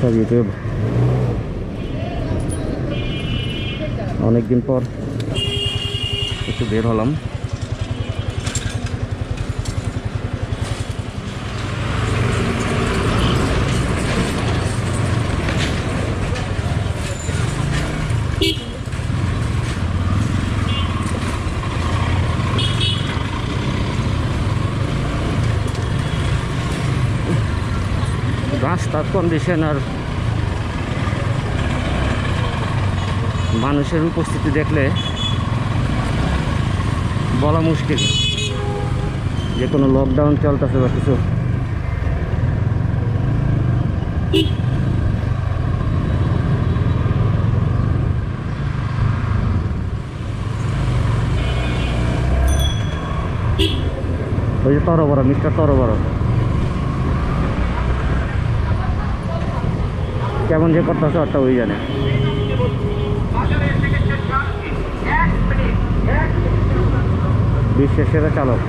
WhatsApp YouTube অনেকদিন পর একটু বের হলাম। রাস্তার কন্ডিশন আর মানুষের উপস্থিতি দেখলে বলা মুশকিল যে কোনো লকডাউন চলতেছে বা কিছু। ওই যে তরবড় মিস্টার তরবড় কেমন যে করতেছে ওটা ওই জানে। বিশ্বের সেরা চালক,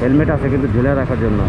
হেলমেট আছে কিন্তু ঝুলে রাখার জন্য।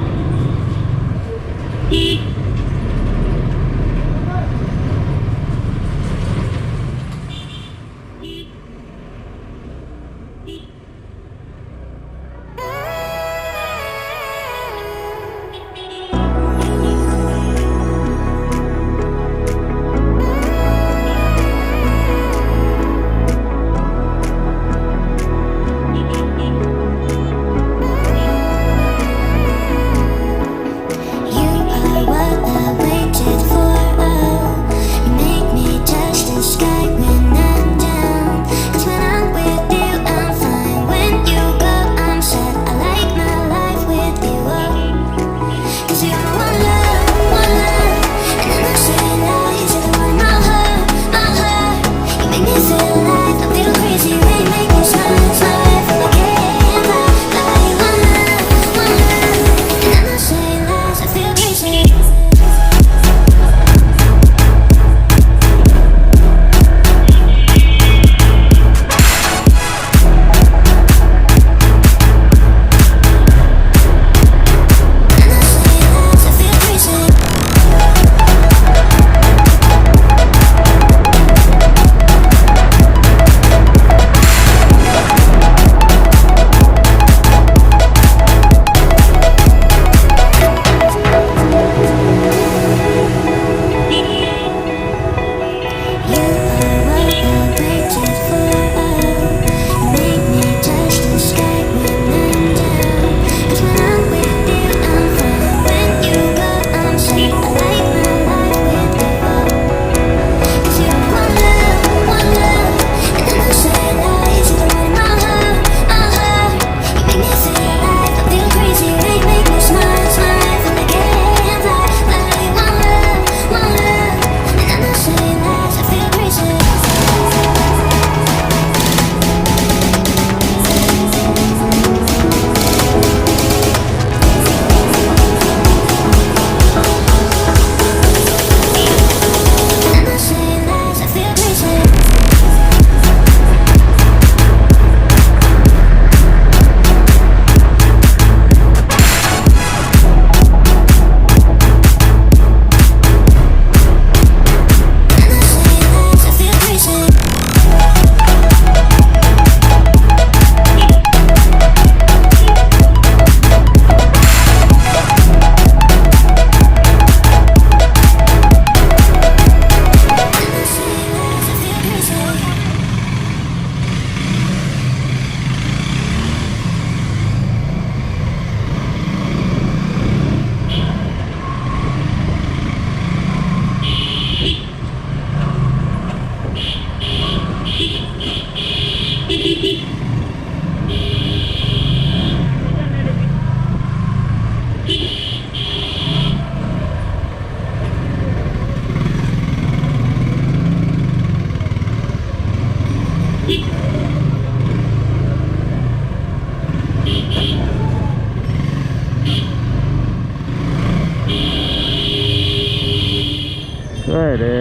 রে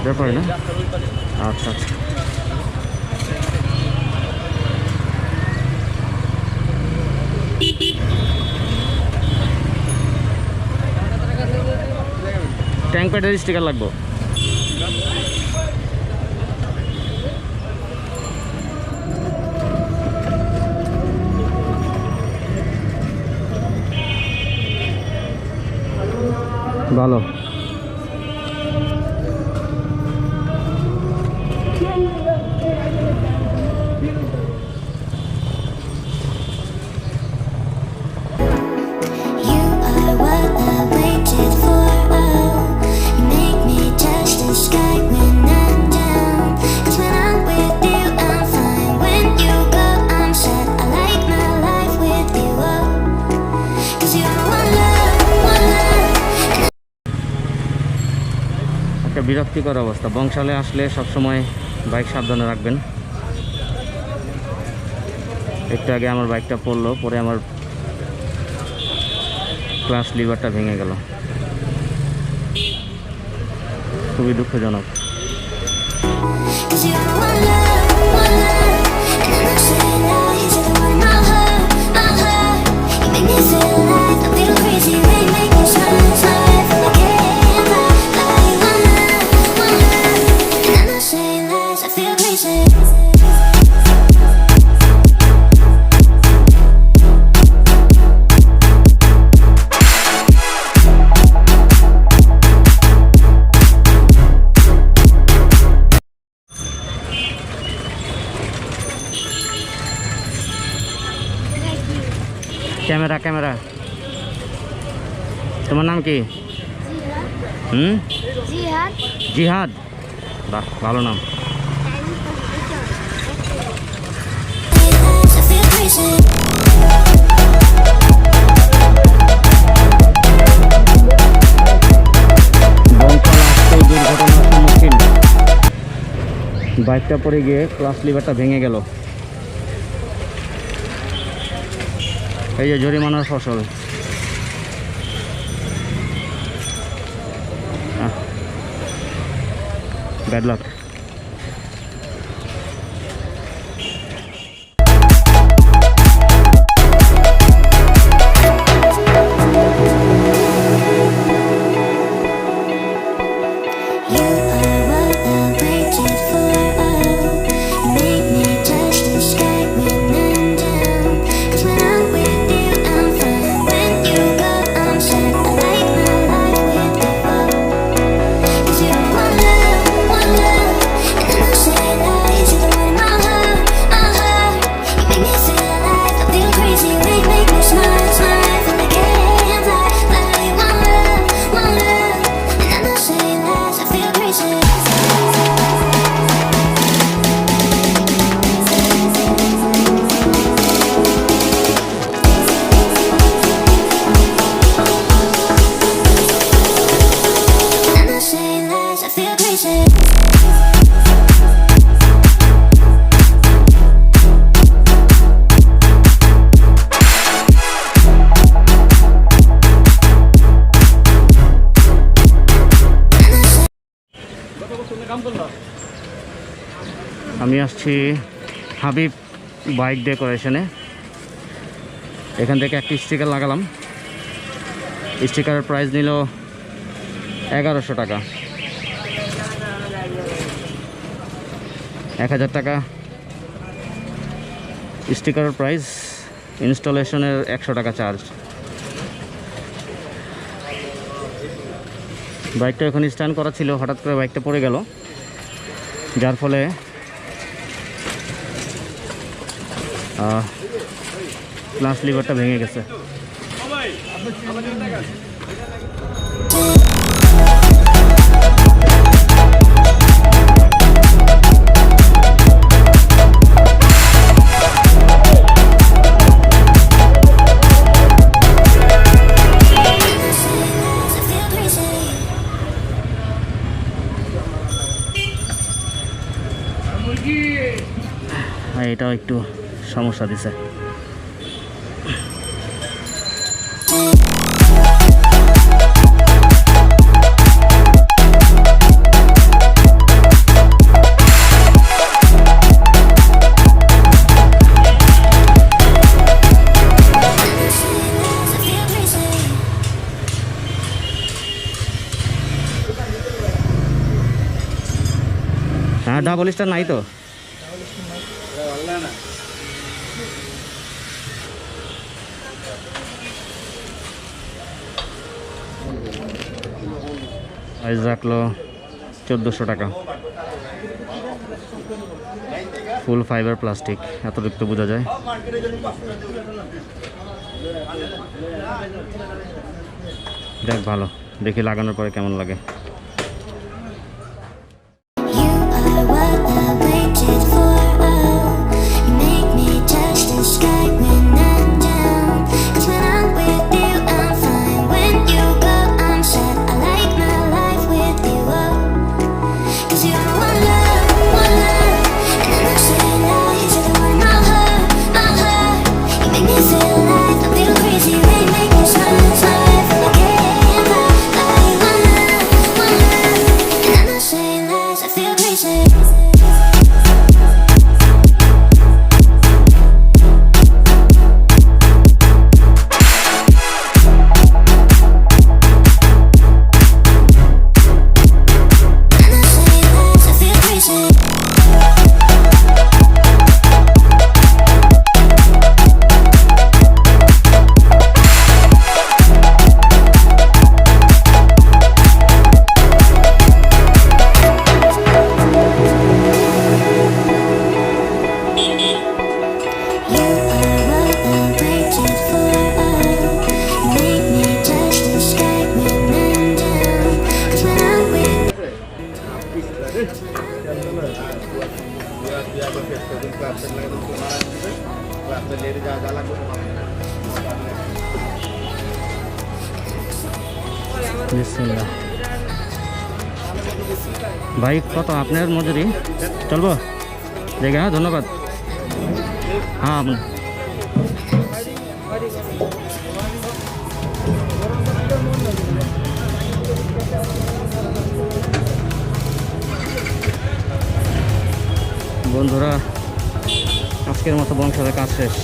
ব্যাপারে না? আচ্ছা আচ্ছা। ট্যাঙ্ক প্যাডের স্টিকার লাগবো। ভালো। একটা বিরক্তিকর অবস্থা। বংশালে আসলে সবসময় বাইক সাবধানে রাখবেন। একটু আগে আমার বাইকটা পড়লো, পরে আমার ক্লাস লিভারটা ভেঙে গেল, খুবই দুঃখজনক। ক্যামেরা ক্যামেরা, তোমার নাম কি? জিহাদ। জিহাদ, বাহ ভালো নাম। দুর্ঘটনার সম্মুখীন, বাইকটা পড়ে গিয়ে ক্লাস লিভারটা ভেঙে গেল। এই যে জরিমানার ফসল। Bad luck. আমি আসছি হাবিব বাইক ডেকোরেশনে। এখান থেকে একটি স্টিকার লাগালাম। স্টিকারের প্রাইস নিল 1100 টাকা। 1000 টাকা স্টিকারের প্রাইস, ইনস্টলেশনের 100 টাকা চার্জ। বাইকটা এখন স্ট্যান্ড করা ছিল, হঠাৎ করে বাইকটা পড়ে গেল, যার ফলে ক্লাস লিভারটা ভেঙে গেছে। এটাও একটু সমস্যা দিছে। ডাবল স্টার নাই তো? প্রাইস রাখলো 1400 টাকা। ফুল ফাইবার প্লাস্টিক, এতটুকু তো বোঝা যায়। দেখ ভালো, দেখি লাগানোর পরে কেমন লাগে। ভাই কত আপনার মজুরি? চলবো দেখে। হ্যাঁ ধন্যবাদ। হ্যাঁ বন্ধুরা, আজকের মতো বংশের কাজ শেষ।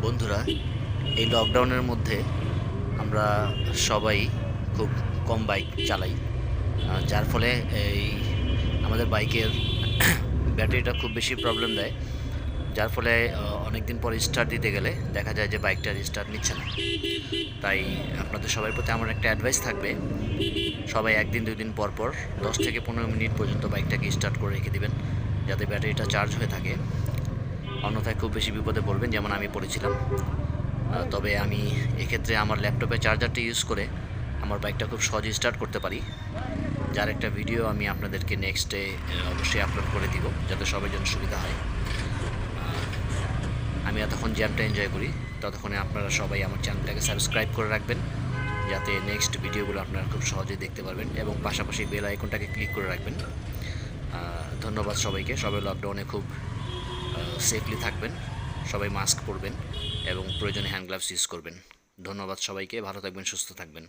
বন্ধুরা, এই লকডাউনের মধ্যে আমরা সবাই খুব কম বাইক চালাই, যার ফলে এই আমাদের বাইকের ব্যাটারিটা খুব বেশি প্রবলেম দেয়, যার ফলে অনেক দিন পর স্টার্ট দিতে গেলে দেখা যায় যে বাইকটা স্টার্ট নিচ্ছে না। তাই আপনাদের সবার প্রতি আমার একটা অ্যাডভাইস থাকবে, সবাই একদিন দুই দিন পর পর 10 থেকে 15 মিনিট পর্যন্ত বাইকটাকে স্টার্ট করে রেখে দিবেন, যাতে ব্যাটারিটা চার্জ হয়ে থাকে। অন্যথায় খুব বেশি বিপদে পড়বেন, যেমন আমি পড়েছিলাম। তবে আমি এক্ষেত্রে আমার ল্যাপটপে চার্জারটি ইউজ করে আমার বাইকটা খুব সহজে স্টার্ট করতে পারি, যার একটা ভিডিও আমি আপনাদেরকে নেক্সট ডে অবশ্যই আপলোড করে দিব, যাতে সবার জন্য সুবিধা হয়। আমি এতক্ষণ জ্যামটা এনজয় করি, ততক্ষণে আপনারা সবাই আমার চ্যানেলটাকে সাবস্ক্রাইব করে রাখবেন, যাতে নেক্সট ভিডিওগুলো আপনারা খুব সহজেই দেখতে পারবেন, এবং পাশাপাশি বেল আইকনটাকে ক্লিক করে রাখবেন। ধন্যবাদ সবাইকে। সবাই লকডাউনে খুব সেফলি থাকবেন, সবাই মাস্ক পরবেন এবং প্রয়োজনে হ্যান্ড গ্লাভস ইউজ করবেন। ধন্যবাদ সবাইকে, ভালো থাকবেন, সুস্থ থাকবেন।